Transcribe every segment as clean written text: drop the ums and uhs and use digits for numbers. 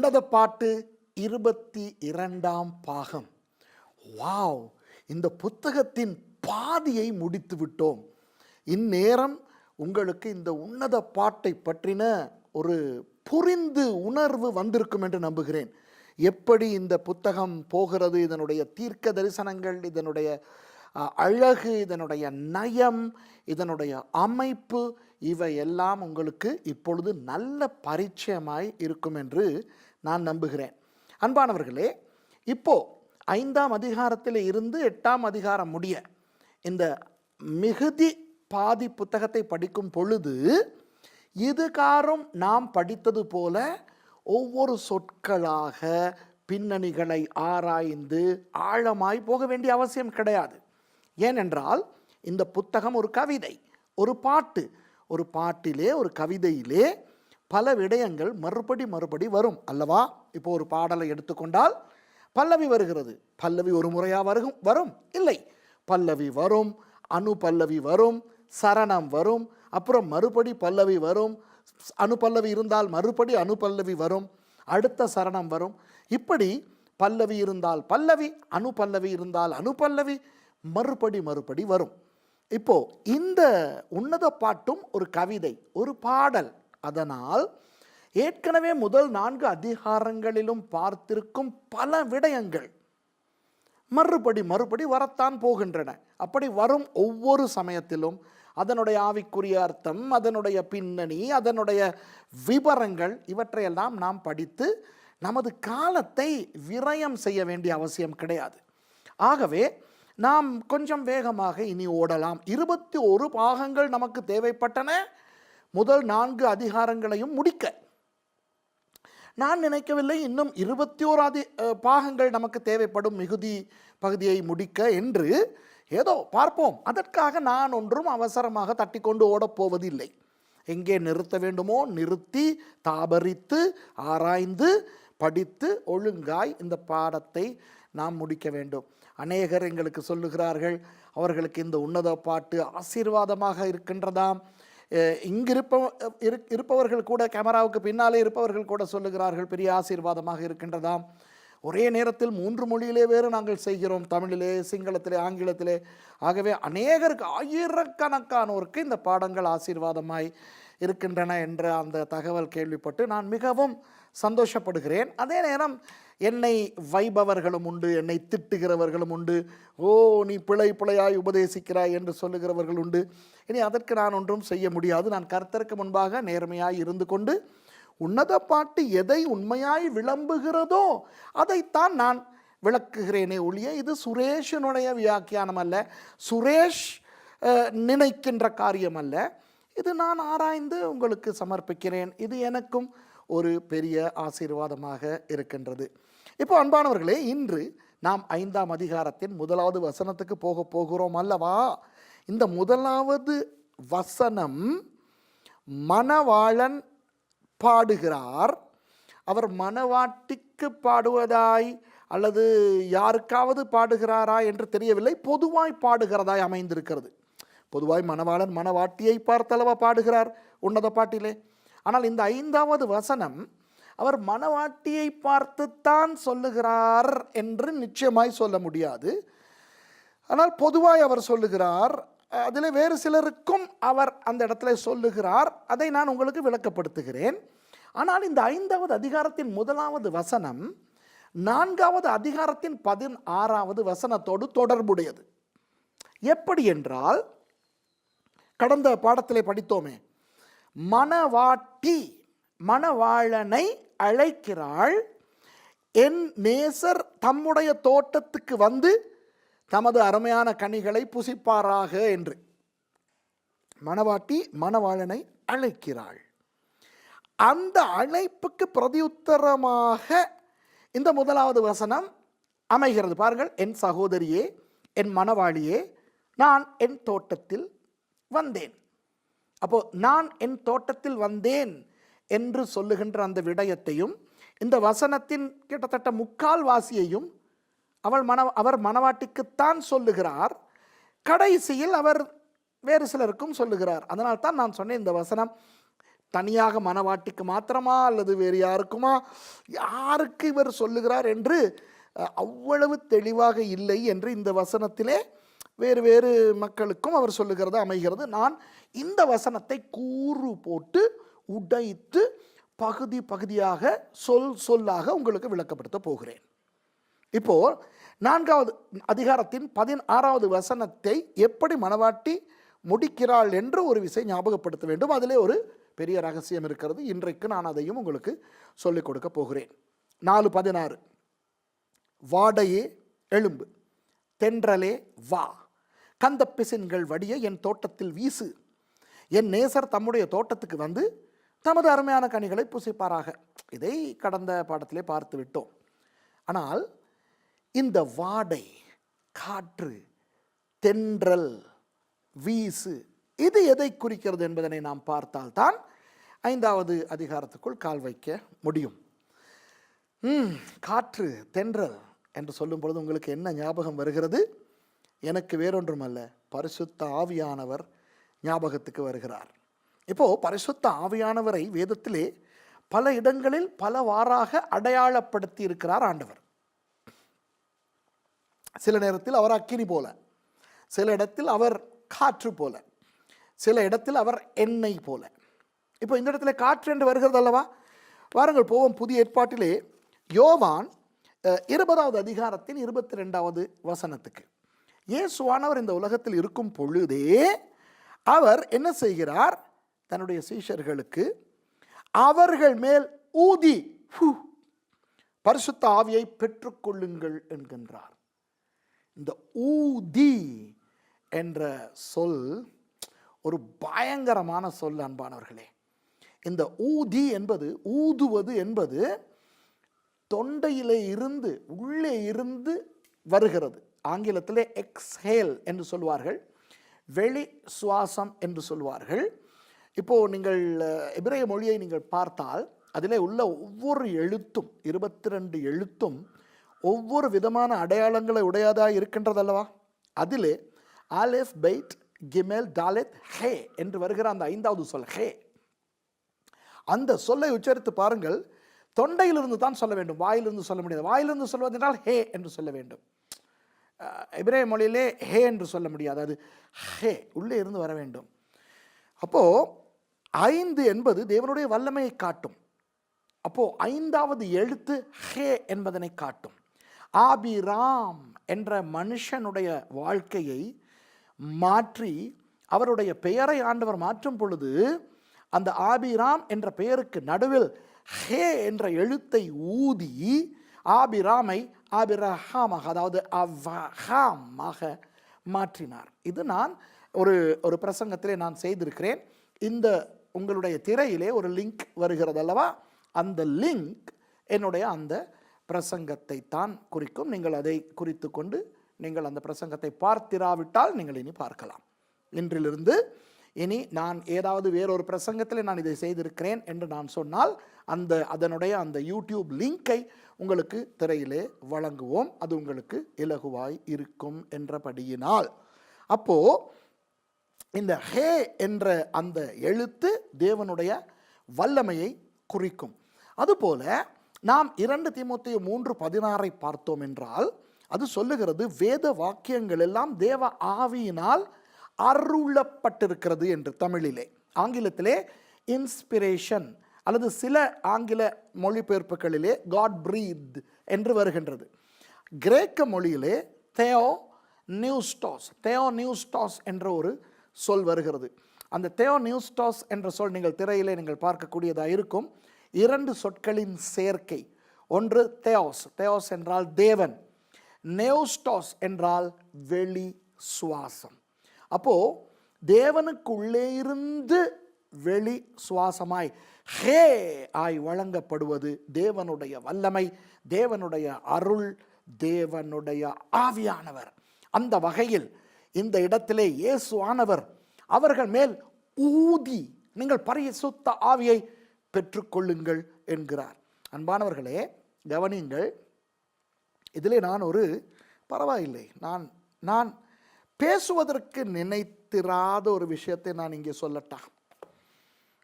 உன்னத பாட்டு 22ஆம் பாகம். வாவ்! இந்த புத்தகத்தின் பாதியை முடித்து விட்டோம். இந்நேரம் உங்களுக்கு இந்த உன்னத பாட்டை பற்றின ஒரு புரிந்து உணர்வு வந்திருக்கும் என்று நம்புகிறேன். எப்படி இந்த புத்தகம் போகிறது, இதனுடைய தீர்க்க தரிசனங்கள், இதனுடைய அழகு, இதனுடைய நயம், இதனுடைய அமைப்பு, இவையெல்லாம் உங்களுக்கு இப்பொழுது நல்ல பரிச்சயமாய் இருக்கும் என்று நான் நம்புகிறேன். அன்பானவர்களே, இப்போ 5ஆம் அதிகாரத்தில் இருந்து 8ஆம் அதிகாரம் முடிய இந்த மிகுதி பாதி புத்தகத்தை படிக்கும் பொழுது இதுகாரும் நாம் படித்தது போல ஒவ்வொரு சொற்களாக பின்னணிகளை ஆராய்ந்து ஆழமாய் போக வேண்டிய அவசியம் கிடையாது. ஏனென்றால் இந்த புத்தகம் ஒரு கவிதை, ஒரு பாட்டு. ஒரு பாட்டிலே, ஒரு கவிதையிலே பல விடயங்கள் மறுபடி வரும் அல்லவா? இப்போ ஒரு பாடலை எடுத்துக்கொண்டால் பல்லவி வருகிறது. பல்லவி ஒரு முறையாக வரும் இல்லை, பல்லவி வரும், அனுபல்லவி வரும், சரணம் வரும், அப்புறம் மறுபடி பல்லவி வரும், அனுபல்லவி இருந்தால் மறுபடி அனுபல்லவி வரும், அடுத்த சரணம் வரும். இப்படி பல்லவி இருந்தால் பல்லவி, அனுபல்லவி இருந்தால் அனுபல்லவி, மறுபடி வரும். இப்போ இந்த உன்னத பாட்டும் ஒரு கவிதை, ஒரு பாடல். அதனால் ஏற்கனவே முதல் 4 அதிகாரங்களிலும் பார்த்திருக்கும் பல விடயங்கள் மறுபடி வரத்தான் போகின்றன. அப்படி வரும் ஒவ்வொரு சமயத்திலும் அதனுடைய ஆவிக்குரிய அர்த்தம், அதனுடைய பின்னணி, அதனுடைய விவரங்கள், இவற்றையெல்லாம் நாம் படித்து நமது காலத்தை விரயம் செய்ய வேண்டிய அவசியம் கிடையாது. ஆகவே நாம் கொஞ்சம் வேகமாக இனி ஓடலாம். 21 பாகங்கள் நமக்கு தேவைப்பட்டன முதல் 4 அதிகாரங்களையும் முடிக்க. நான் நினைக்கவில்லை இன்னும் 21 பாகங்கள் நமக்கு தேவைப்படும் மிகுதி பகுதியை முடிக்க என்று. ஏதோ பார்ப்போம். அதற்காக நான் ஒன்றும் அவசரமாக தட்டி கொண்டு ஓடப்போவதில்லை. எங்கே நிறுத்த வேண்டுமோ நிறுத்தி தாபரித்து ஆராய்ந்து படித்து ஒழுங்காய் இந்த பாடத்தை நாம் முடிக்க வேண்டும். அநேகர் எங்களுக்கு சொல்லுகிறார்கள், அவர்களுக்கு இந்த உன்னத பாட்டு ஆசீர்வாதமாக இருக்கின்றதாம். இங்கு இருப்பவர்கள் கூட, கேமராவுக்கு பின்னாலே இருப்பவர்கள் கூட சொல்லுகிறார்கள், பெரிய ஆசீர்வாதமாக இருக்கின்றதாம். ஒரே நேரத்தில் 3 மொழியிலே வேறு நாங்கள் செய்கிறோம், தமிழிலே, சிங்களத்திலே, ஆங்கிலத்திலே. ஆகவே அநேகருக்கு, ஆயிரக்கணக்கானோருக்கு இந்த பாடங்கள் ஆசீர்வாதமாய் இருக்கின்றன என்ற அந்த தகவல் கேள்விப்பட்டு நான் மிகவும் சந்தோஷப்படுகிறேன். அதே நேரம் என்னை வைபவர்களும் உண்டு, என்னை திட்டுகிறவர்களும் உண்டு. ஓ, நீ பிழையாய் உபதேசிக்கிறாய் என்று சொல்லுகிறவர்கள் உண்டு. இனி அதற்கு நான் ஒன்றும் செய்ய முடியாது. நான் கர்த்தருக்கு முன்பாக நேர்மையாய் இருந்து கொண்டு உன்னத பாட்டு எதை உண்மையாய் விளம்புகிறதோ அதைத்தான் நான் விளக்குகிறேனே ஒழிய இது சுரேஷனுடைய வியாக்கியானம் அல்ல, சுரேஷ் நினைக்கின்ற காரியம் அல்ல. இது நான் ஆராய்ந்து உங்களுக்கு சமர்ப்பிக்கிறேன். இது எனக்கும் ஒரு பெரிய ஆசீர்வாதமாக இருக்கின்றது. இப்போ அன்பானவர்களே, இன்று நாம் 5ஆம் அதிகாரத்தின் 1வது வசனத்துக்கு போகிறோம் அல்லவா? இந்த 1வது வசனம் மணவாளன் பாடுகிறார். அவர் மணவாட்டிக்கு பாடுவதாய் அல்லது யாருக்காவது பாடுகிறாரா என்று தெரியவில்லை. பொதுவாய் பாடுகிறதாய் அமைந்திருக்கிறது. பொதுவாய் மணவாளன் மணவாட்டியை பார்த்தளவா பாடுகிறார் உன்னத பாட்டிலே. ஆனால் இந்த 5வது வசனம் அவர் மணவாட்டியை பார்த்துத்தான் சொல்லுகிறார் என்று நிச்சயமாய் சொல்ல முடியாது. ஆனால் பொதுவாய் அவர் சொல்லுகிறார். அதில் வேறு சிலருக்கும் அவர் அந்த இடத்துல சொல்லுகிறார். அதை நான் உங்களுக்கு விளக்கப்படுத்துகிறேன். ஆனால் இந்த 5வது அதிகாரத்தின் 1வது வசனம் 4வது அதிகாரத்தின் 16வது வசனத்தோடு தொடர்புடையது. எப்படி என்றால், கடந்த பாடத்திலே படித்தோமே, மணவாட்டி மணவாளனை அழைக்கிறாள், என் நேசர் தம்முடைய தோட்டத்துக்கு வந்து தமது அருமையான கனிகளை புசிப்பாராக என்று. மணவாட்டி மணவாளனை அழைக்கிறாள். அந்த அழைப்புக்கு பிரதியுத்தரமாக இந்த 1வது வசனம் அமைகிறது. பாருங்கள், என் சகோதரியே, என் மணவாளியே, நான் என் தோட்டத்தில் வந்தேன். அப்போ நான் என் தோட்டத்தில் வந்தேன் என்று சொல்லுகின்ற அந்த விடயத்தையும் இந்த வசனத்தின் கிட்டத்தட்ட 3/4 வாசியையும் அவர் மணவாட்டிக்குத்தான் சொல்லுகிறார். கடைசியில் அவர் வேறு சிலருக்கும் சொல்லுகிறார். அதனால் தான் நான் சொன்னேன், இந்த வசனம் தனியாக மணவாட்டிக்கு மாத்திரமா அல்லது வேறு யாருக்குமா, யாருக்கு இவர் சொல்லுகிறார் என்று அவ்வளவு தெளிவாக இல்லை என்று இந்த வசனத்திலே வேறு வேறு மக்களுக்கும் அவர் சொல்லுகிறது அமைகிறது. நான் இந்த வசனத்தை கூறு போட்டு உடைத்து பகுதி பகுதியாக சொல்லாக உங்களுக்கு விளக்கப்படுத்த போகிறேன். இப்போ 4வது அதிகாரத்தின் 16வது வசனத்தை எப்படி மணவாட்டி முடிக்கிறாள் என்று ஒரு விஷயம் ஞாபகப்படுத்த வேண்டும். அதிலே ஒரு பெரிய ரகசியம் இருக்கிறது. இன்றைக்கு நான் அதையும் உங்களுக்கு சொல்லிக் கொடுக்க போகிறேன். 4:16 வாடையே எழும்பு, தென்றலே வா, கந்த பிசின்கள் வடிய என் தோட்டத்தில் வீசு, என் நேசர் தம்முடைய தோட்டத்துக்கு வந்து தமது அருமையான கனிகளை புசிப்பாராக. இதை கடந்த பாடத்திலே பார்த்து விட்டோம். ஆனால் இந்த வாடை, காற்று, தென்றல், வீசு, இது எதை குறிக்கிறது என்பதனை நாம் பார்த்தால்தான் 5வது அதிகாரத்துக்குள் கால் வைக்க முடியும். காற்று, தென்றல் என்று சொல்லும் பொழுது உங்களுக்கு என்ன ஞாபகம் வருகிறது? எனக்கு வேறொன்றும் அல்ல, பரிசுத்த ஆவியானவர் ஞாபகத்துக்கு வருகிறார். இப்போ பரிசுத்த ஆவியானவரை வேதத்திலே பல இடங்களில் பலவாறாக அடையாளப்படுத்தி இருக்கிறார் ஆண்டவர். சில நேரத்தில் அவர் அக்கினி போல, சில இடத்தில் அவர் காற்று போல, சில இடத்தில் அவர் எண்ணெய் போல. இப்போ இந்த இடத்துல காற்று என்று வருகிறது அல்லவா? வாருங்கள் போவோம் புதிய ஏற்பாட்டிலே யோவான் 20வது அதிகாரத்தின் 22வது வசனத்துக்கு. இயேசுவானவர் இந்த உலகத்தில் இருக்கும் பொழுதே அவர் என்ன செய்கிறார்? தன்னுடைய சீஷர்களுக்கு அவர்கள் மேல் ஊதி பரிசுத்த ஆவியை பெற்றுக்கொள்ளுங்கள் என்கின்றார். இந்த ஊதி என்ற சொல் ஒரு பயங்கரமான சொல் அன்பானவர்களே. இந்த ஊதி என்பது, ஊதுவது என்பது தொண்டையிலே இருந்து உள்ளே இருந்து வருகிறது. ஆங்கிலத்திலே எக்ஸ்ஹேல் என்று சொல்வார்கள், வெளி சுவாசம் என்று சொல்வார்கள். இப்போது நீங்கள் எபிரேய மொழியை நீங்கள் பார்த்தால் அதிலே உள்ள ஒவ்வொரு எழுத்தும் 22 எழுத்தும் ஒவ்வொரு விதமான அடையாளங்களை உடையதாக இருக்கின்றதல்லவா? அதிலே ஆலெஃப், பெய்ட், கிமெல், டாலெத், ஹே என்று வருகிற அந்த 5வது சொல் ஹே, அந்த சொல்லை உச்சரித்து பாருங்கள். தொண்டையிலிருந்து தான் சொல்ல வேண்டும், வாயிலிருந்து சொல்ல முடியாது. வாயிலிருந்து சொல்வதென்றால் ஹே என்று சொல்ல வேண்டும். எபிரேய மொழியிலே ஹே என்று சொல்ல முடியாது, அது ஹே உள்ளே இருந்து வர வேண்டும். அப்போது 5 என்பது தேவனுடைய வல்லமையை காட்டும். அப்போது 5வது எழுத்து ஹே என்பதனை காட்டும். ஆபிராம் என்ற மனுஷனுடைய வாழ்க்கையை மாற்றி அவருடைய பெயரை ஆண்டவர் மாற்றும் பொழுது அந்த ஆபிராம் என்ற பெயருக்கு நடுவில் ஹே என்ற எழுத்தை ஊதி ஆபிராமை ஆபிரஹாமாக, அதாவது அவ்ஹாமாக மாற்றினார். இது நான் ஒரு பிரசங்கத்திலே நான் செய்திருக்கிறேன். இந்த உங்களுடைய திரையிலே ஒரு லிங்க் வருகிறது அல்லவா? அந்த லிங்க் என்னுடைய அந்த பிரசங்கத்தை தான் குறிக்கும். நீங்கள் அதை குறித்து கொண்டு நீங்கள் அந்த பிரசங்கத்தை பார்த்திராவிட்டால் நீங்கள் இனி பார்க்கலாம். இன்றிலிருந்து இனி நான் ஏதாவது வேறொரு பிரசங்கத்தில் நான் இதை செய்திருக்கிறேன் என்று நான் சொன்னால் அதனுடைய அந்த யூடியூப் லிங்கை உங்களுக்கு திரையிலே வழங்குவோம். அது உங்களுக்கு இலகுவாய் இருக்கும் என்றபடியினால், அப்போது இந்த ஹே என்ற அந்த எழுத்து தேவனுடைய வல்லமையை குறிக்கும். அதுபோல நாம் 2 தீமோத்தேயு 3:16 பார்த்தோம் என்றால் அது சொல்லுகிறது, வேத வாக்கியங்கள் எல்லாம் தேவ ஆவியினால் அருளப்பட்டிருக்கிறது என்று தமிழிலே. ஆங்கிலத்திலே இன்ஸ்பிரேஷன் அல்லது சில ஆங்கில மொழிபெயர்ப்புகளிலே காட் பிரீத் என்று வருகின்றது. கிரேக்க மொழியிலே தேயோ நியூஸ்டாஸ் என்ற ஒரு சொல் வருகிறது. அந்த தேயோ நியூஸ்டாஸ் என்ற சொல் நீங்கள் திரையிலே நீங்கள் பார்க்கக்கூடியதாக இருக்கும். 2 சொற்களின் சேர்க்கை. ஒன்று தேயோஸ் என்றால் தேவன், நெயோஸ்டாஸ் என்றால் வெளி சுவாசம். அப்போது தேவனுக்குள்ளே இருந்து வெளி சுவாசமாய் ஹே ஆய் வழங்கப்படுவது தேவனுடைய வல்லமை, தேவனுடைய அருள், தேவனுடைய ஆவியானவர். அந்த வகையில் இந்த இடத்திலே இயேசுவானவர் அவர்கள் மேல் ஊதி நீங்கள் பரிசுத்த ஆவியை பெற்றுக்கொள்ளுங்கள் என்கிறார். அன்பானவர்களே கவனியுங்கள், இதிலே நான் பரவாயில்லை, நான் பேசுவதற்கு நினைத்திராத ஒரு விஷயத்தை நான் இங்கே சொல்லட்டா.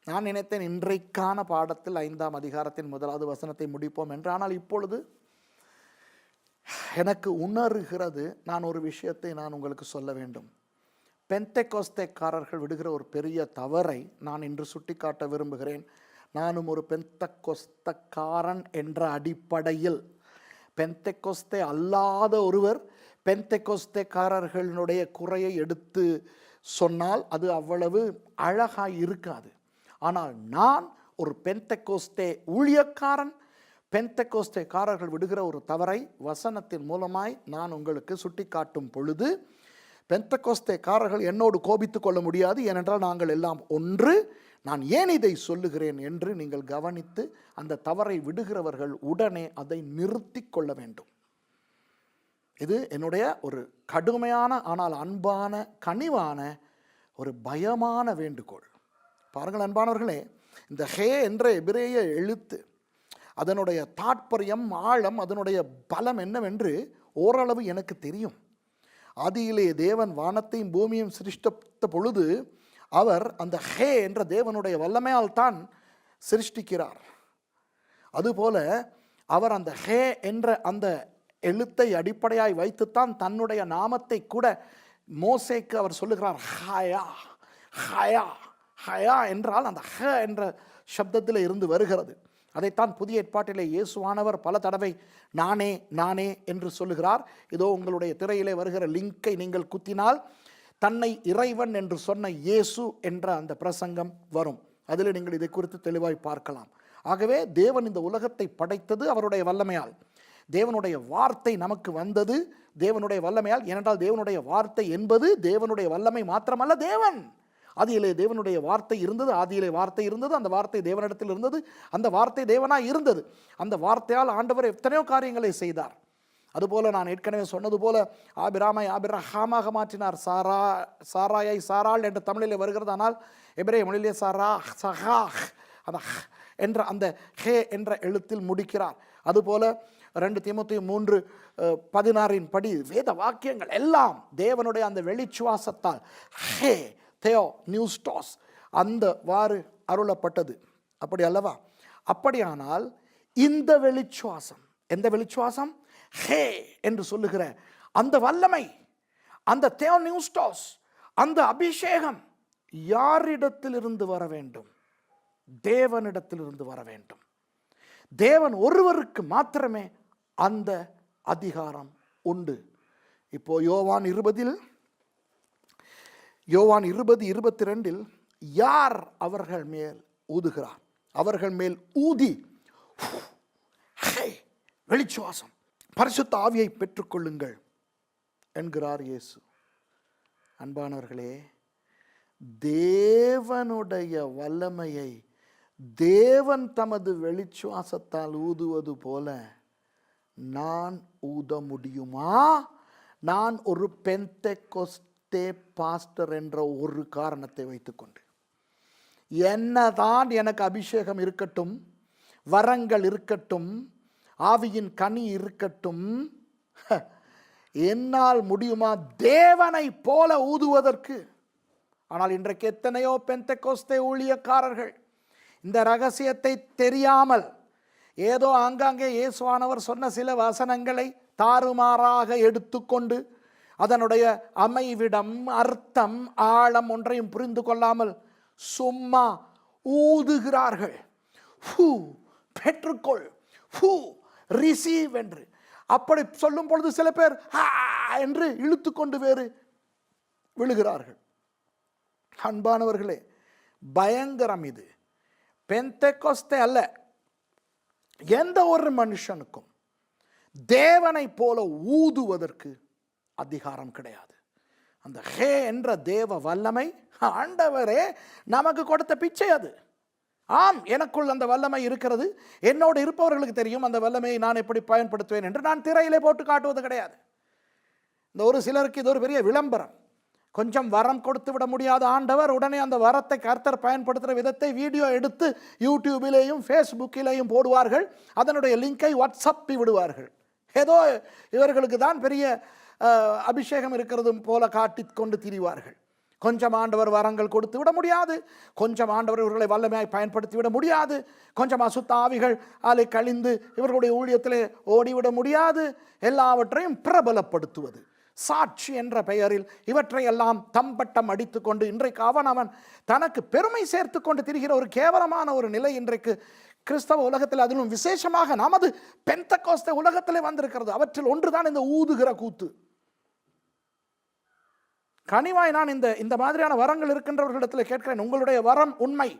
நான் நினைத்தேன் இன்றைக்கான பாடத்தில் 5ஆம் அதிகாரத்தின் 1வது வசனத்தை முடிப்போம் என்று. ஆனால் இப்பொழுது எனக்கு உணர்கிறது, நான் ஒரு விஷயத்தை நான் உங்களுக்கு சொல்ல வேண்டும். பெந்தெக்கோஸ்தேக்காரர்கள் விடுகிற ஒரு பெரிய தவறை நான் இன்று சுட்டிக்காட்ட விரும்புகிறேன். நானும் ஒரு பெந்தெக்கோஸ்தக்காரன் என்ற அடிப்படையில், பெந்தெக்கோஸ்தே அல்லாத ஒருவர் பெந்தெக்கோஸ்தேக்காரர்களுடைய குறையை எடுத்து சொன்னால் அது அவ்வளவு அழகாய் இருக்காது. ஆனால் நான் ஒரு பெந்தெக்கோஸ்தே ஊழியக்காரன். பெந்தெக்கோஸ்தேக்காரர்கள் விடுகிற ஒரு தவறை வசனத்தின் மூலமாய் நான் உங்களுக்கு சுட்டிக்காட்டும் பொழுது, பெந்தெக்கோஸ்தேக்காரர்கள் என்னோடு கோபித்து கொள்ள முடியாது, ஏனென்றால் நாங்கள் எல்லாம் ஒன்று. நான் ஏன் இதை சொல்லுகிறேன் என்று நீங்கள் கவனித்து அந்த தவறை விடுகிறவர்கள் உடனே அதை நிறுத்தி கொள்ள வேண்டும். இது என்னுடைய ஒரு கடுமையான ஆனால் அன்பான கனிவான ஒரு பயமான வேண்டுகோள். பாருங்கள் அன்பானவர்களே, இந்த ஹே என்ற எபிரேய எழுத்து, அதனுடைய தாற்பயம், ஆழம், அதனுடைய பலம் என்னவென்று ஓரளவு எனக்கு தெரியும். ஆதியிலே தேவன் வானத்தையும் பூமியும் சிருஷ்டித்த பொழுது அவர் அந்த ஹே என்ற தேவனுடைய வல்லமையால் தான் சிருஷ்டிக்கிறார். அதுபோல அவர் அந்த ஹே என்ற அந்த எழுத்தை அடிப்படையாய் வைத்துத்தான் தன்னுடைய நாமத்தை கூட மோசேக்கு அவர் சொல்லுகிறார். ஹயா ஹயா ஹயா என்றால் அந்த ஹ என்ற சப்தத்தில் இருந்து வருகிறது. அதைத்தான் புதிய ஏற்பாட்டிலே இயேசுவானவர் பல தடவை நானே நானே என்று சொல்லுகிறார். இதோ உங்களுடைய திரையிலே வருகிற லிங்கை நீங்கள் குத்தினால் தன்னை இறைவன் என்று சொன்ன இயேசு என்ற அந்த பிரசங்கம் வரும். அதில் நீங்கள் இதை குறித்து தெளிவாய் பார்க்கலாம். ஆகவே தேவன் இந்த உலகத்தை படைத்தது அவருடைய வல்லமையால். தேவனுடைய வார்த்தை நமக்கு வந்தது தேவனுடைய வல்லமையால். ஏனென்றால் தேவனுடைய வார்த்தை என்பது தேவனுடைய வல்லமை மாத்திரமல்ல, தேவன். ஆதியிலே தேவனுடைய வார்த்தை இருந்தது, ஆதியிலே வார்த்தை இருந்தது, அந்த வார்த்தை தேவனிடத்தில் இருந்தது, அந்த வார்த்தை தேவனாய் இருந்தது. அந்த வார்த்தையால் ஆண்டவர் எத்தனையோ காரியங்களை செய்தார். அதுபோல நான் ஏற்கனவே சொன்னது போல ஆபிராமை ஆபிரஹாமாக மாற்றினார். சாராயை சாராள் என்ற தமிழிலே வருகிறது. ஆனால் எபிரேய மொழியிலே சாரா சஹா அந்த என்ற அந்த ஹே என்ற எழுத்தில் முடிக்கிறார். அதுபோல 2 தீமோத்தேயு 3:16 படி வேத வாக்கியங்கள் எல்லாம் தேவனுடைய அந்த வெளிச்சுவாசத்தால் ஹே தேயோ நியூஸ்டாஸ் அந்த வாறு அருளப்பட்டது. அப்படி அல்லவா? அப்படியானால் இந்த வெளிச்சுவாசம், எந்த வெளிச்சுவாசம்? ஹே என்று சொல்லுகிற அந்த வல்லமை, அந்த தேயோ நியூஸ்டாஸ், அந்த அபிஷேகம் யாரிடத்திலிருந்து வர வேண்டும்? தேவனிடத்திலிருந்து வர வேண்டும். தேவன் ஒருவருக்கு மாத்திரமே அந்த அதிகாரம் உண்டு. இப்போ யோவான் 20:22 யார் அவர்கள் மேல் ஊதுகிறார்? அவர்கள் மேல் ஊதி வெளிச்சுவாசம், பரிசுத்த ஆவியை பெற்றுக்கொள்ளுங்கள் என்கிறார் இயேசு. அன்பானவர்களே, தேவனுடைய வல்லமையை தேவன் தமது வெளிச்சுவாசத்தால் ஊதுவது போல நான் ஊத முடியுமா? நான் ஒரு பெந்தெக்கோஸ்தே பாஸ்டர் என்ற ஒரு காரணத்தை வைத்துக்கொண்டு, என்னதான் எனக்கு அபிஷேகம் இருக்கட்டும், வரங்கள் இருக்கட்டும், ஆவியின் கனி இருக்கட்டும், என்னால் முடியுமா தேவனை போல ஊதுவதற்கு? ஆனால் இன்றைக்கு எத்தனையோ பெந்தெக்கோஸ்தே ஊழியக்காரர்கள் இந்த ரகசியத்தை தெரியாமல் ஏதோ ஆங்காங்கே இயேசுவானவர் சொன்ன சில வசனங்களை தாறுமாறாக எடுத்துக்கொண்டு அதனுடைய அமைவிடம், அர்த்தம், ஆழம் ஒன்றையும் புரிந்து கொள்ளாமல் சும்மா ஊதுகிறார்கள். பெற்றுக்கொள், ரிசீவ் என்று. அப்படி சொல்லும் பொழுது சில பேர் என்று இழுத்து கொண்டு வேறு விழுகிறார்கள். அன்பானவர்களே, பயங்கரம் இது. பெந்தெக்கோஸ்தே அல்ல, எந்த ஒரு மனுஷனுக்கும் தேவனை போல ஊதுவதற்கு அதிகாரம் கிடையாது. அந்த ஹே என்ற தேவ வல்லமை ஆண்டவரே நமக்கு கொடுத்த பிச்சை அது. ஆம், எனக்குள் அந்த வல்லமை இருக்கிறது. என்னோடு இருப்பவர்களுக்கு தெரியும் அந்த வல்லமையை நான் எப்படி பயன்படுத்துவேன் என்று. நான் திரையிலே போட்டு காட்டுவது கிடையாது. இந்த ஒரு சிலருக்கு இது ஒரு பெரிய விளம்பரம். கொஞ்சம் வரம் கொடுத்து விட முடியாத ஆண்டவர் உடனே அந்த வரத்தை கர்த்தர் பயன்படுத்துகிற விதத்தை வீடியோ எடுத்து யூடியூபிலேயும் ஃபேஸ்புக்கிலேயும் போடுவார்கள். அதனுடைய லிங்கை வாட்ஸ்அப்பி விடுவார்கள். ஏதோ இவர்களுக்கு தான் பெரிய அபிஷேகம் இருக்கிறது போல காட்டி கொண்டு திரிவார்கள். கொஞ்சம் ஆண்டவர் வரங்கள் கொடுத்து விட முடியாது, கொஞ்சம் ஆண்டவர் இவர்களை வல்லமையாய் பயன்படுத்தி விட முடியாது, கொஞ்சம் அசுத்த ஆவிகள் அலை கழிந்து இவர்களுடைய ஊழியத்திலே ஓடிவிட முடியாது. எல்லாவற்றையும் பிரபலப்படுத்துவது, சாட்சி என்ற பெயரில் இவற்றையெல்லாம் தம்பட்டம் அடித்து கொண்டு இன்றைக்கு அவன் தனக்கு பெருமை சேர்த்து கொண்டு திரிகிற ஒரு கேவலமான ஒரு நிலை இன்றைக்கு கிறிஸ்தவ உலகத்தில், அதிலும் விசேஷமாக நமது பெந்தெகோஸ்தே உலகத்திலே வந்திருக்கிறது. அவற்றில் ஒன்றுதான் இந்த ஊதுகிற கூத்து. கனிவாய் நான் இந்த மாதிரியான வரங்கள் இருக்கின்றவர்களிடத்தில் கேட்கிறேன், உங்களுடைய வரம் உண்மை,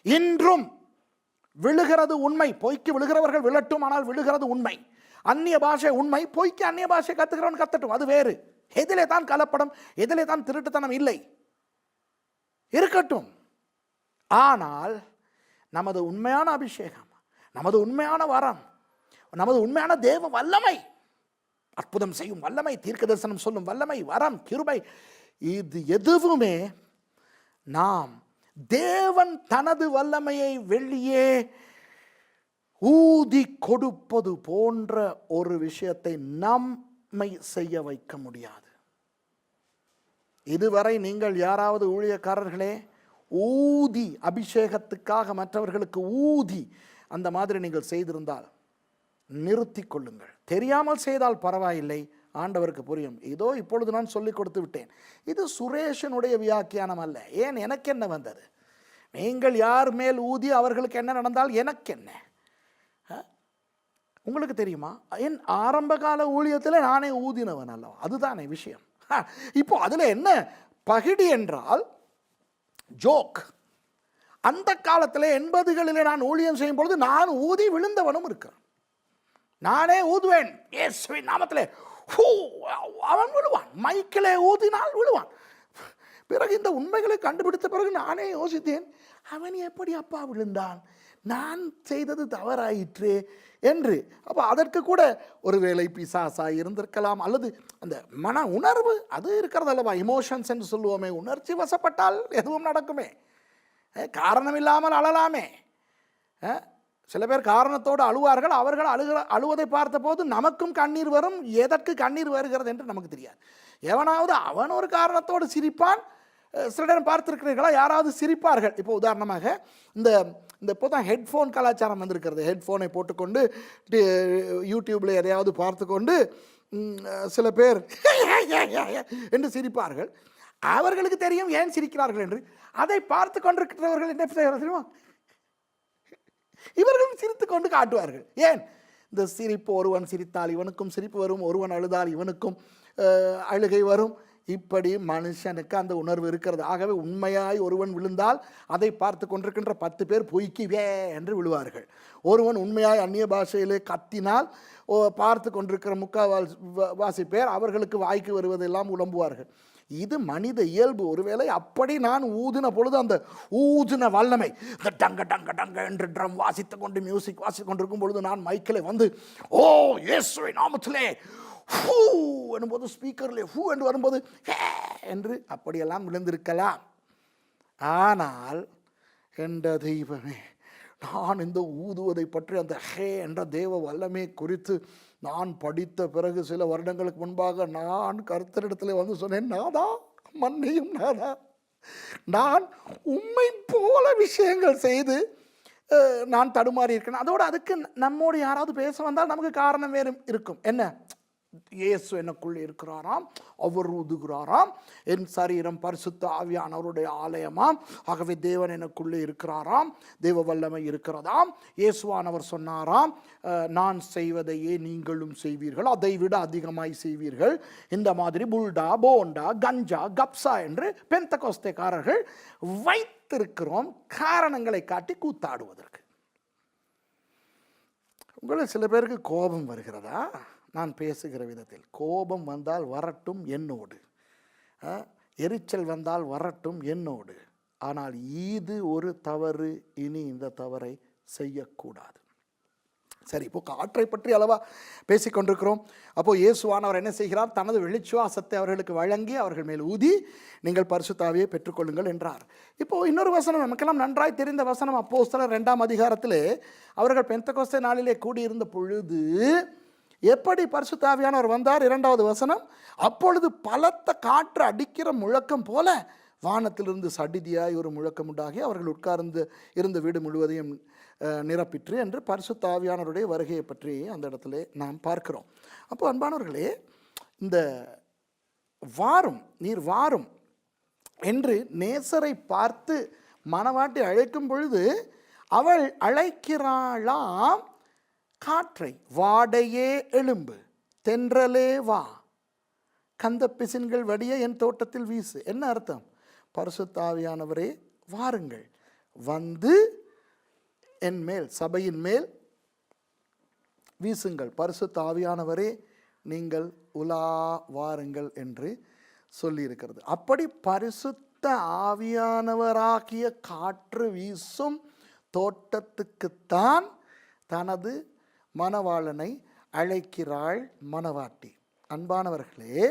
இன்றும் விழுகிறது உண்மை. பொய்க்கு விழுகிறவர்கள் விழட்டும், ஆனால் விழுகிறது உண்மை. அந்நிய பாஷை உண்மை, பொய்க்கு அந்நிய பாஷை கத்துக்கிறவன் கத்தட்டும், அது வேறு. எதிலே தான் கலப்படம், எதிலே தான் திருட்டுத்தனம் இல்லை, இருக்கட்டும். ஆனால் நமது உண்மையான அபிஷேகம், நமது உண்மையான வரம், நமது உண்மையான தேவ வல்லமை, அற்புதம் செய்யும் வல்லமை, தீர்க்க தரிசனம் சொல்லும் வல்லமை, வரம், கிருபை, இது எதுவுமே நாம் தேவன் தனது வல்லமையை வெளியே ஊதி கொடுப்பது போன்ற ஒரு விஷயத்தை நம்மை செய்ய வைக்க முடியாது. இதுவரை நீங்கள் யாராவது ஊழியக்காரர்களே ஊதி, அபிஷேகத்துக்காக மற்றவர்களுக்கு ஊதி அந்த மாதிரி நீங்கள் செய்திருந்தால் நிறுத்தி கொள்ளுங்கள். தெரியாமல் செய்தால் பரவாயில்லை, ஆண்டவருக்கு புரியும். இதோ இப்பொழுது நான் சொல்லிக் கொடுத்து விட்டேன். இது சுரேஷனுடைய வியாக்கியானம் அல்ல. ஏன், எனக்கு என்ன வந்தது? நீங்கள் யார் மேல் ஊதி அவர்களுக்கு என்ன நடந்தால் எனக்கு என்ன? உங்களுக்கு தெரியுமா, என் ஆரம்பகால ஊழியத்தில் நானே ஊதினவன் அல்லவா? அதுதானே விஷயம். இப்போ அதில் என்ன பகிடி என்றால் ஜோக். அந்த காலத்தில் 80களில் நான் ஊழியம் செய்யும் பொழுது நான் ஊதி விழுந்தவனும் இருக்கிறான். நானே ஊதுவேன் இயேசுவின் நாமத்திலே, அவன் விழுவான். மைக்கிலே ஊதினால் விழுவான். பிறகு இந்த உண்மைகளை கண்டுபிடித்த பிறகு நானே யோசித்தேன், அவன் எப்படி அப்பா விழுந்தான், நான் செய்தது தவறாயிற்று என்று. அப்போ அதற்கு கூட ஒரு வேளை பிசாசாக இருந்திருக்கலாம், அல்லது அந்த மன உணர்வு அது இருக்கிறது அல்லவா, இமோஷன்ஸ் என்று சொல்லுவோமே. உணர்ச்சி வசப்பட்டால் எதுவும் நடக்குமே, காரணம் இல்லாமல் அழலாமே. சில பேர் காரணத்தோடு அழுவார்கள். அவர்கள் அழுவதை பார்த்த போது நமக்கும் கண்ணீர் வரும். எதற்கு கண்ணீர் வருகிறது என்று நமக்கு தெரியாது. எவனாவது அவன் ஒரு காரணத்தோடு சிரிப்பான். சில நேரம் பார்த்துருக்கிறீர்களா, யாராவது சிரிப்பார்கள். இப்போ உதாரணமாக இந்த இப்போ தான் ஹெட்ஃபோன் கலாச்சாரம் வந்திருக்கிறது. ஹெட்ஃபோனை போட்டுக்கொண்டு யூடியூப்பில் எதையாவது பார்த்து கொண்டு சில பேர் என்று சிரிப்பார்கள். அவர்களுக்கு தெரியும் ஏன் சிரிக்கிறார்கள் என்று. அதை பார்த்து கொண்டிருக்கிறவர்கள் என்ன தெரியுமா, இவர்களும் சிரித்து கொண்டு காட்டுவார்கள். ஏன், இந்த சிரிப்பு, ஒருவன் சிரித்தால் இவனுக்கும் சிரிப்பு வரும், ஒருவன் அழுதால் இவனுக்கும் அழுகை வரும். இப்படி மனுஷனுக்கு அந்த உணர்வு இருக்கிறது. ஆகவே உண்மையாய் ஒருவன் விழுந்தால் அதை பார்த்து கொண்டிருக்கின்ற 10 பேர் பொய்க்கு வே என்று விழுவார்கள். ஒருவன் உண்மையாய் அந்நிய பாஷையிலே கத்தினால் பார்த்து கொண்டிருக்கிற முக்கால்வாசி பேர் அவர்களுக்கு வாய்க்கு வருவதெல்லாம் உலம்புவார்கள். இது மனித இயல்பு. ஒருவேளை அப்படி நான் ஊதின பொழுது அந்த ஊதின வல்லமை, இந்த டங்க டங்க டங்க என்று ட்ரம் வாசித்து கொண்டு மியூசிக் வாசித்து கொண்டிருக்கும் பொழுது நான் மைக்கில் வந்து ஓ இயேசுவை நாமத்திலே ஹூ என்னும்போது, ஸ்பீக்கர்லே ஹூ என்று வரும்போது ஹே என்று அப்படியெல்லாம் விழுந்திருக்கலாம். ஆனால் என்ற தெய்வமே, நான் இந்த ஊதுவதை பற்றி அந்த ஹே என்ற தேவ வல்லமை குறித்து நான் படித்த பிறகு சில வருடங்களுக்கு முன்பாக நான் கர்த்தரிடத்தில் வந்து சொன்னேன், நாதா மன்னியும் நாதா, நான் உம்மை போல விஷயங்கள் செய்து நான் தடுமாறி இருக்கேன். அதோடு அதுக்கு நம்மோடு யாராவது பேச வந்தால் நமக்கு காரணம் வேறு இருக்கும். என்ன, இயேசு எனக்குள்ளே இருக்கிறாராம், அவர் ஊதுகிறாராம், என் சரீரம் பரிசுத்த ஆவியானவருடைய ஆலயமாம், ஆகவே தேவன் எனக்குள்ளே இருக்கிறாராம், தேவ வல்லமை இருக்கிறதாம், இயேசுவானவர் சொன்னாராம், நான் செய்வதையே நீங்களும் செய்வீர்கள், அதை விட அதிகமாய் செய்வீர்கள். இந்த மாதிரி புல்டா, போண்டா, கஞ்சா, கப்சா என்று பெந்தெகோஸ்தேக்காரர்கள் வைத்திருக்கிறோம் காரணங்களை காட்டி கூத்தாடுவதற்கு. உங்களில் சில பேருக்கு கோபம் வருகிறதா? நான் பேசுகிற விதத்தில் கோபம் வந்தால் வரட்டும் என்னோடு, எரிச்சல் வந்தால் வரட்டும் என்னோடு. ஆனால் இது ஒரு தவறு, இனி இந்த தவறை செய்யக்கூடாது. சரி, இப்போ காற்றை பற்றி அளவா பேசிக்கொண்டிருக்கிறோம். அப்போது இயேசுவானவர் என்ன செய்கிறார்? தனது வெளிச்சுவாசத்தை அவர்களுக்கு வழங்கி அவர்கள் மேல் ஊதி நீங்கள் பரிசுத்த ஆவியை பெற்றுக்கொள்ளுங்கள் என்றார். இப்போது இன்னொரு வசனம் நமக்கெல்லாம் நன்றாய் தெரிந்த வசனம், அப்போஸ்தலர் 2ஆம் அதிகாரத்திலே அவர்கள் பெந்தெகோஸ்தே நாளிலே கூடியிருந்த பொழுது எப்படி பரிசுத்த ஆவியானவர் வந்தார்? 2வது வசனம், அப்பொழுது பலத்த காற்று அடிக்கிற முழக்கம் போல வானத்திலிருந்து சடிதியாய் ஒரு முழக்கம் உண்டாகி அவர்கள் உட்கார்ந்து இருந்த வீடு முழுவதையும் நிரப்பிற்று என்று பரிசுத்த ஆவியானவருடைய வருகையை பற்றி அந்த இடத்துல நாம் பார்க்கிறோம். அப்போ அன்பானவர்களே, இந்த வாரும் நீர் வாரும் என்று நேசரை பார்த்து மணவாட்டி அழைக்கும் பொழுது அவள் அழைக்கிறாளாம் காற்றை, வாடையே எழும்பு, தென்றலே வா, கந்த பிசின்கள் வடிய என் தோட்டத்தில் வீசு. என்ன அர்த்தம்? பரிசுத்த ஆவியானவரே வாருங்கள், வந்து என் மேல், சபையின் மேல் வீசுங்கள். பரிசுத்த ஆவியானவரே நீங்கள் உலா வாருங்கள் என்று சொல்லியிருக்கிறது. அப்படி பரிசுத்த ஆவியானவராகிய காற்று வீசும் தோட்டத்துக்குத்தான் தனது மணவாளனை அழைக்கிறாள் மணவாட்டி. அன்பானவர்களே,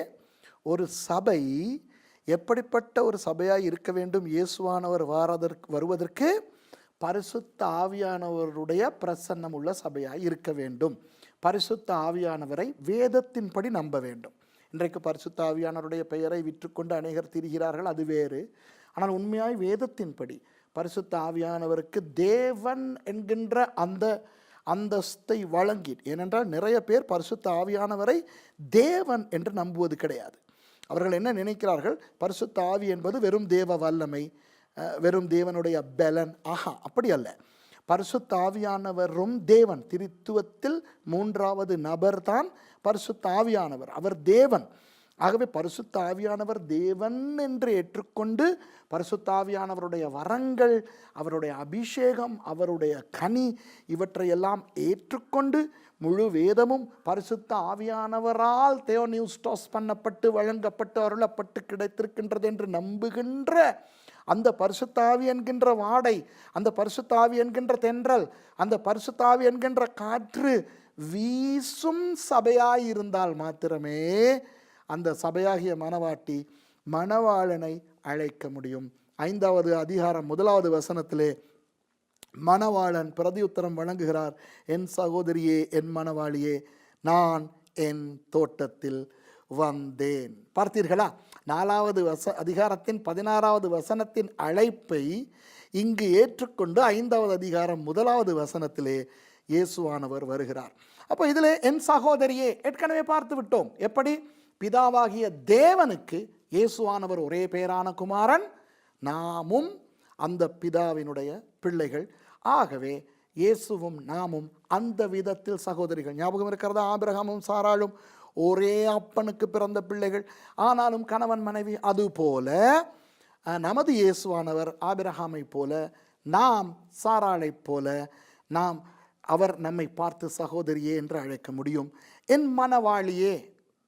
ஒரு சபை எப்படிப்பட்ட ஒரு சபையாய் இருக்க வேண்டும்? இயேசுவானவர் வருவதற்கு பரிசுத்த ஆவியானவருடைய பிரசன்னம் உள்ள சபையாய் இருக்க வேண்டும். பரிசுத்த ஆவியானவரை வேதத்தின்படி நம்ப வேண்டும். இன்றைக்கு பரிசுத்த ஆவியானவருடைய பெயரை விற்றுக்கொண்டு அநேகர் திரிகிறார்கள், அது வேறு. ஆனால் உண்மையாய் வேதத்தின்படி பரிசுத்த ஆவியானவருக்கு தேவன் என்கின்ற அந்த அந்தஸ்தை வழங்கி, ஏனென்றால் நிறைய பேர் பரிசுத்த ஆவியானவரை தேவன் என்று நம்புவது கிடையாது. அவர்கள் என்ன நினைக்கிறார்கள்? பரிசுத்த ஆவி என்பது வெறும் தேவ வல்லமை, வெறும் தேவனுடைய பலன். அப்படி அல்ல. பரிசுத்த ஆவியானவரும் தேவன், திரித்துவத்தில் 3வது நபர் தான் பரிசுத்த ஆவியானவர். அவர் தேவன். ஆகவே பரிசுத்த ஆவியானவர் தேவன் என்று ஏற்றுக்கொண்டு பரிசுத்த ஆவியானவருடைய வரங்கள், அவருடைய அபிஷேகம், அவருடைய கனி, இவற்றையெல்லாம் ஏற்றுக்கொண்டு முழு வேதமும் பரிசுத்த ஆவியானவரால் தேவனியூஸ்டாஸ் பண்ணப்பட்டு வழங்கப்பட்டு அருளப்பட்டு கிடைத்திருக்கின்றது என்று நம்புகின்ற அந்த பரிசுத்த ஆவி என்கின்ற வாடை, அந்த பரிசுத்த ஆவி என்கின்ற தென்றல், அந்த பரிசுத்த ஆவி என்கின்ற காற்று வீசும் சபையாயிருந்தால் மாத்திரமே அந்த சபையாகிய மணவாட்டி மணவாளனை அழைக்க முடியும். 5வது அதிகாரம் 1வது வசனத்திலே மணவாளன் பிரதியுத்தரம் வழங்குகிறார், என் சகோதரியே, என் மணவாளியே, நான் என் தோட்டத்தில் வந்தேன். பார்த்தீர்களா? 4வது அதிகாரத்தின் 16வது வசனத்தின் அழைப்பை இங்கு ஏற்றுக்கொண்டு 5வது அதிகாரம் 1வது வசனத்திலே இயேசுவானவர் வருகிறார். அப்போ இதிலே என் சகோதரியே ஏற்கனவே பார்த்து விட்டோம். எப்படி பிதாவாகிய தேவனுக்கு இயேசுவானவர் ஒரே பேரான குமாரன், நாமும் அந்த பிதாவினுடைய பிள்ளைகள். ஆகவே இயேசுவும் நாமும் அந்த விதத்தில் சகோதரிகள். ஞாபகம் இருக்கிறதா? ஆபிரகாமும் சாராளும் ஒரே அப்பனுக்கு பிறந்த பிள்ளைகள், ஆனாலும் கணவன் மனைவி. அதுபோல நமது இயேசுவானவர் ஆபிரகாமை போல, நாம் சாராளை போல, நாம் அவர் நம்மை பார்த்து சகோதரியே என்று அழைக்க முடியும். என் மணவாளியே,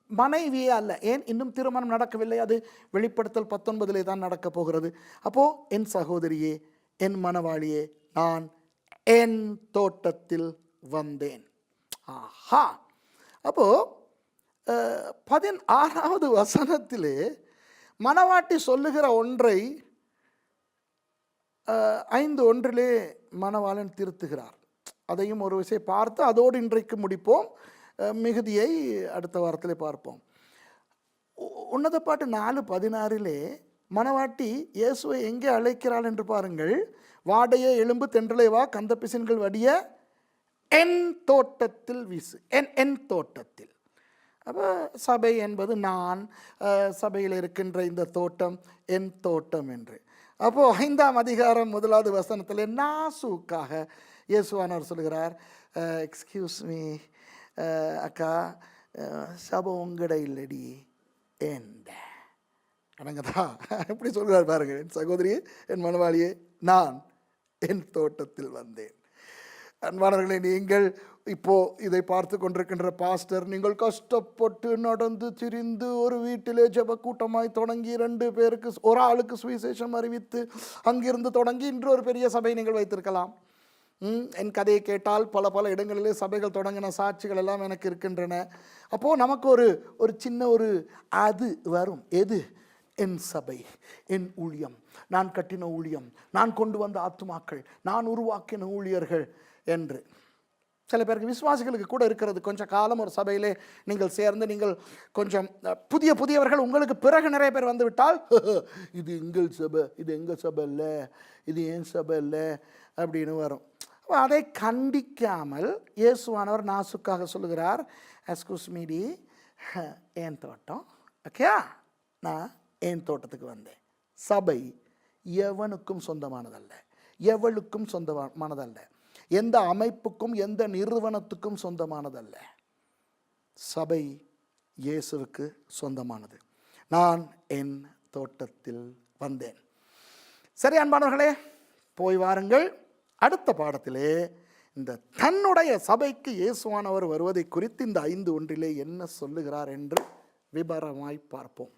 மனைவியே அல்ல. ஏன்? இன்னும் திருமணம் நடக்கவில்லை. அது வெளிப்படுத்தல் 19 தான் நடக்க போகிறது. அப்போ என் சகோதரியே, என் மணவாளியே, நான் என் தோட்டத்தில் வந்தேன். அப்போ 16வது வசனத்திலே மணவாட்டி சொல்லுகிற ஒன்றை 5:1 மணவாளன் திருத்துகிறார். அதையும் ஒரு விஷயம் பார்த்து அதோடு இன்றைக்கு முடிப்போம். மிகுதியை அடுத்த வாரத்திலே பார்ப்போம். உன்னத பாட்டு 4:16 மணவாட்டி இயேசுவை எங்கே அழைக்கிறாள் என்று பாருங்கள். வாடையே எலும்பு, தென்றலே வா, கந்த பிசின்கள் வடிய என் தோட்டத்தில் வீசு. என் தோட்டத்தில். அப்போ சபை என்பது நான், சபையில் இருக்கின்ற இந்த தோட்டம் என் தோட்டம் என்று. அப்போது 5ஆம் அதிகாரம் 1வது வசனத்தில் நாசூக்காக இயேசுவானவர் சொல்கிறார், எக்ஸ்கியூஸ் மீ அக்கா, சபை உங்கட இல்லடி எந்த அடங்கதா எப்படி சொல்கிறார் பாருங்கள். என் சகோதரியே, என் மணவாளியே, நான் என் தோட்டத்தில் வந்தேன். அன்பானவர்களே, நீங்கள் இப்போது இதை பார்த்து கொண்டிருக்கின்ற பாஸ்டர், நீங்கள் கஷ்டப்பட்டு நடந்து திரிந்து ஒரு வீட்டிலே ஜெப கூட்டமாய் தொடங்கி 2 பேருக்கு, ஒரு ஆளுக்கு சுவிசேஷம் அறிவித்து அங்கிருந்து தொடங்கி இன்று ஒரு பெரிய சபை நீங்கள் வைத்திருக்கலாம். என் கதையை கேட்டால் பல இடங்களிலே சபைகள் தொடங்கின சாட்சிகள் எல்லாம் எனக்கு இருக்கின்றன. அப்போது நமக்கு ஒரு சின்ன அது வரும். எது? என் சபை, என் ஊழியம், நான் கட்டின ஊழியம், நான் கொண்டு வந்த ஆத்துமாக்கள், நான் உருவாக்கின ஊழியர்கள் என்று. சில பேருக்கு விசுவாசிகளுக்கு கூட இருக்கிறது. கொஞ்சம் காலம் ஒரு சபையிலே நீங்கள் சேர்ந்து நீங்கள் கொஞ்சம் புதியவர்கள் உங்களுக்கு பிறகு நிறைய பேர் வந்து விட்டால் இது எங்கள் சபை, இது எங்கள் சபை இல்லை, இது என் சபை இல்லை அப்படின்னு வரும். அதை கண்டிக்காமல் இயேசுவானவர் நாசுக்காக சொல்லுகிறார், எஸ்கூஸ் மீடி, என் தோட்டம், ஓகே, நான் என் தோட்டத்துக்கு வந்தேன். சபை எவனுக்கும் சொந்தமானதல்ல, எவளுக்கும் சொந்தமானதல்ல, எந்த அமைப்புக்கும் எந்த நிறுவனத்துக்கும் சொந்தமானதல்ல. சபை இயேசுவுக்கு சொந்தமானது. நான் என் தோட்டத்தில் வந்தேன். சரி அன்பானவர்களே, போய் வாருங்கள். அடுத்த பாடத்திலே இந்த தன்னுடைய சபைக்கு இயேசுவானவர் வருவதை குறித்து இந்த 5 ஒன்றிலே என்ன சொல்லுகிறார் என்று விபரமாய் பார்ப்போம்.